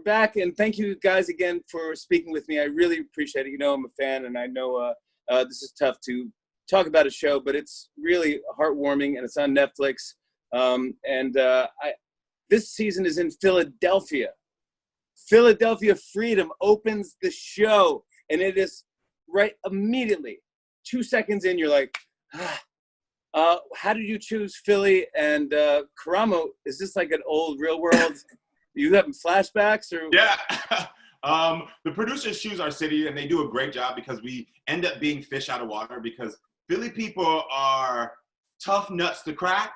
back, and thank you guys again for speaking with me. I really appreciate it. You know, I'm a fan, and I know this is tough to talk about a show, but it's really heartwarming, and it's on Netflix. This season is in Philadelphia. Philadelphia Freedom opens the show, and it is right immediately. 2 seconds in, you're like, how did you choose Philly? And Karamo, is this like an old Real World? You having flashbacks or? Yeah. The producers choose our city, and they do a great job because we end up being fish out of water because Philly people are tough nuts to crack.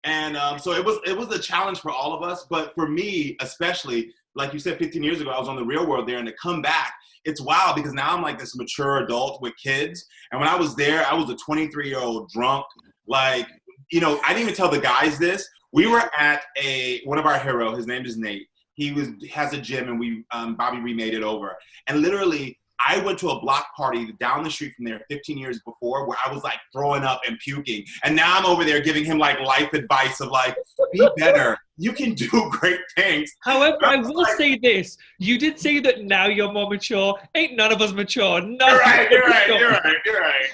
And so it was a challenge for all of us. But for me, especially, like you said, 15 years ago, I was on the Real World there, and to come back, it's wild because now I'm like this mature adult with kids. And when I was there, I was a 23-year-old drunk. Like, you know, I didn't even tell the guys this. We were at one of our heroes. His name is Nate. He has a gym, and we Bobby remade it over. And literally, I went to a block party down the street from there 15 years before where I was like throwing up and puking. And now I'm over there giving him like life advice of like, be better. You can do great things. However, I will say this. You did say that now you're more mature. Ain't none of us mature. You're right.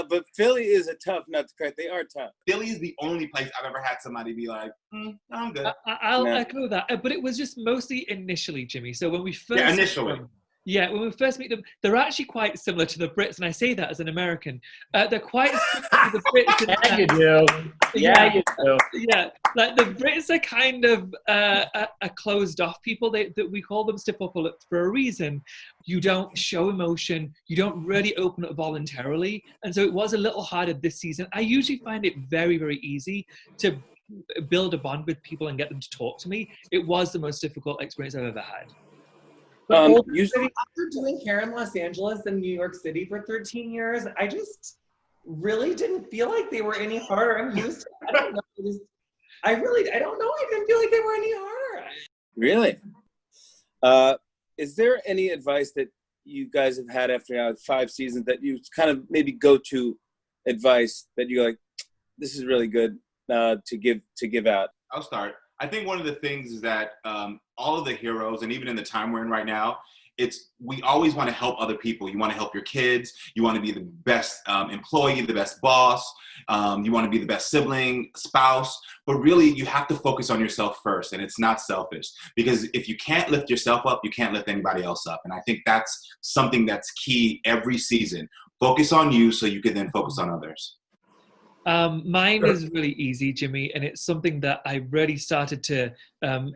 But Philly is a tough nut to crack. They are tough. Philly is the only place I've ever had somebody be like, I'm good. I'll echo that. But it was just mostly initially, Jimmy. So when we first... Yeah, initially. When we first meet them, they're actually quite similar to the Brits, and I say that as an American. They're quite similar to the Brits. Yeah, you do. Yeah, you do. Yeah, like the Brits are kind of a closed-off people. That we call them stiff-upper for a reason. You don't show emotion. You don't really open up voluntarily. And so it was a little harder this season. I usually find it very, very easy to build a bond with people and get them to talk to me. It was the most difficult experience I've ever had. Usually after doing hair in Los Angeles and New York City for 13 years, I just really didn't feel like they were any harder. I'm used to it. I don't know. I don't know. I didn't feel like they were any harder. Really? Is there any advice that you guys have had after 5 seasons that you kind of maybe go-to advice that you're like, this is really good to give out? I'll start. I think one of the things is that all of the heroes, and even in the time we're in right now, we always want to help other people. You want to help your kids. You want to be the best employee, the best boss. You want to be the best sibling, spouse. But really, you have to focus on yourself first, and it's not selfish. Because if you can't lift yourself up, you can't lift anybody else up. And I think that's something that's key every season. Focus on you so you can then focus on others. Mine is really easy, Jimmy, and it's something that I really started to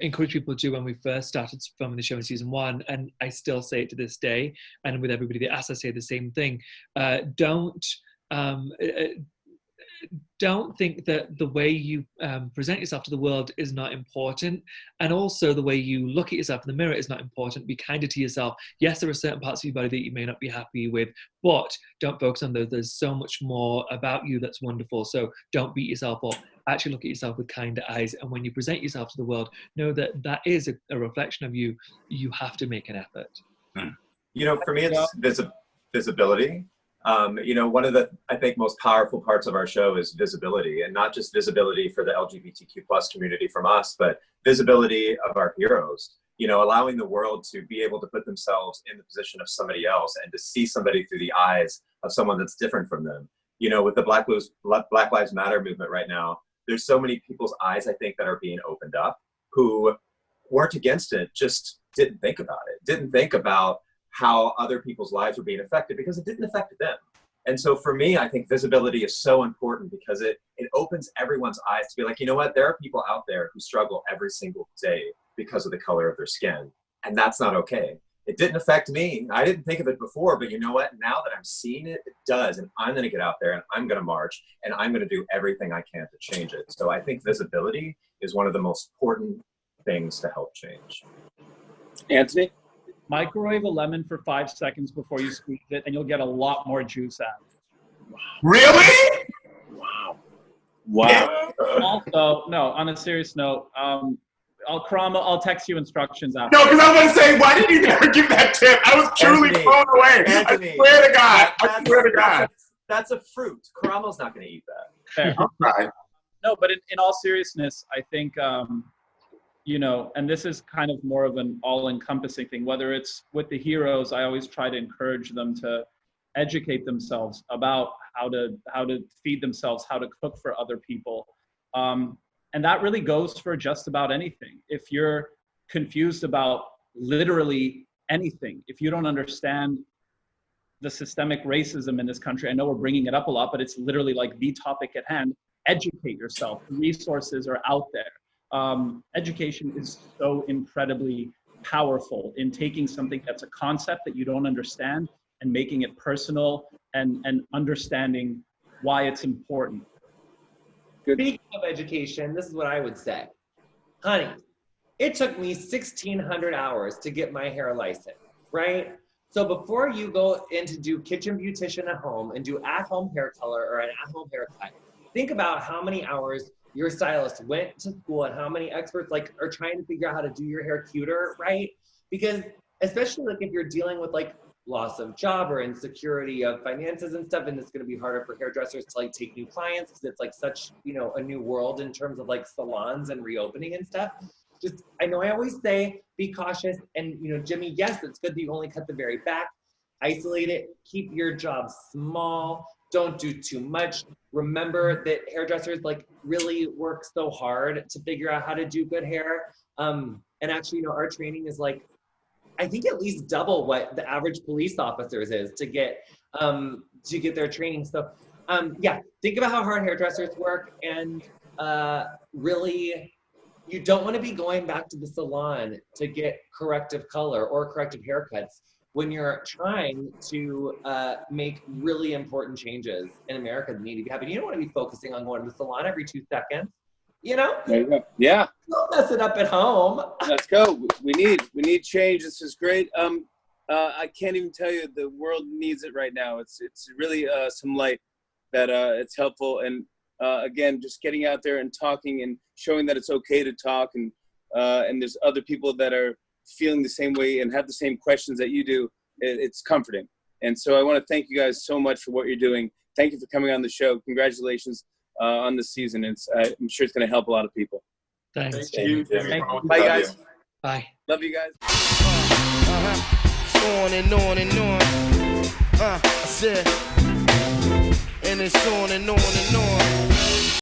encourage people to do when we first started filming the show in season 1, and I still say it to this day, and with everybody that asks, I say the same thing. Don't think that the way you present yourself to the world is not important, and also the way you look at yourself in the mirror is not important. Be kinder to yourself. Yes, there are certain parts of your body that you may not be happy with, but don't focus on those. There's so much more about you that's wonderful, so don't beat yourself up. Actually look at yourself with kinder eyes, and when you present yourself to the world, know that that is a reflection of you. You have to make an effort. You know, for me, it's visibility. One of the, I think, most powerful parts of our show is visibility, and not just visibility for the LGBTQ plus community from us, but visibility of our heroes, allowing the world to be able to put themselves in the position of somebody else and to see somebody through the eyes of someone that's different from them. With the Black Lives Matter movement right now, there's so many people's eyes, I think, that are being opened up who weren't against it, just didn't think about it, didn't think about how other people's lives were being affected because it didn't affect them. And so for me, I think visibility is so important because it opens everyone's eyes to be like, you know what, there are people out there who struggle every single day because of the color of their skin. And that's not okay. It didn't affect me. I didn't think of it before, but you know what? Now that I'm seeing it, it does. And I'm going to get out there and I'm going to march and I'm going to do everything I can to change it. So I think visibility is one of the most important things to help change. Anthony? Microwave a lemon for 5 seconds before you squeeze it, and you'll get a lot more juice out. Really? Wow. Also, no, on a serious note, I'll text you instructions after. No, because I was going to say, why did you never give that tip? I was truly blown away. Anthony, I swear to God. That's a fruit. Karamo's not going to eat that. Fair. Right. No, but in all seriousness, I think you know, and this is kind of more of an all-encompassing thing, whether it's with the heroes, I always try to encourage them to educate themselves about how to feed themselves, how to cook for other people. And that really goes for just about anything. If you're confused about literally anything, if you don't understand the systemic racism in this country, I know we're bringing it up a lot, but it's literally like the topic at hand. Educate yourself. Resources are out there. Education is so incredibly powerful in taking something that's a concept that you don't understand and making it personal and understanding why it's important. Good. Speaking of education, this is what I would say. Honey, it took me 1,600 hours to get my hair license, right? So before you go in to do kitchen beautician at home and do at-home hair color or an at-home haircut, think about how many hours your stylist went to school and how many experts like are trying to figure out how to do your hair cuter, right? Because especially like if you're dealing with like loss of job or insecurity of finances and stuff, and it's going to be harder for hairdressers to like take new clients because it's like such, you know, a new world in terms of like salons and reopening and stuff. Just, I know I always say be cautious, and you know, Jimmy, yes, it's good that you only cut the very back. Isolate it, keep your job small, don't do too much. Remember that hairdressers like really work so hard to figure out how to do good hair. And actually, you know, our training is like, I think at least double what the average police officers is to get their training. So yeah, think about how hard hairdressers work, and really, you don't want to be going back to the salon to get corrective color or corrective haircuts when you're trying to make really important changes in America that need to be happening. You don't want to be focusing on going to the salon every 2 seconds, you know? There you go. Yeah. Don't mess it up at home. Let's go. We need change. This is great. I can't even tell you, the world needs it right now. It's really some light that it's helpful. And again, just getting out there and talking and showing that it's okay to talk, and there's other people that are feeling the same way and have the same questions that you do. It's comforting. And so I want to thank you guys so much for what you're doing. Thank you for coming on the show. Congratulations on the season. I'm sure it's going to help a lot of people. Thanks. Thank you. Bye, guys. Bye. Love you guys. On and on and on. I said, and it's on and on and on.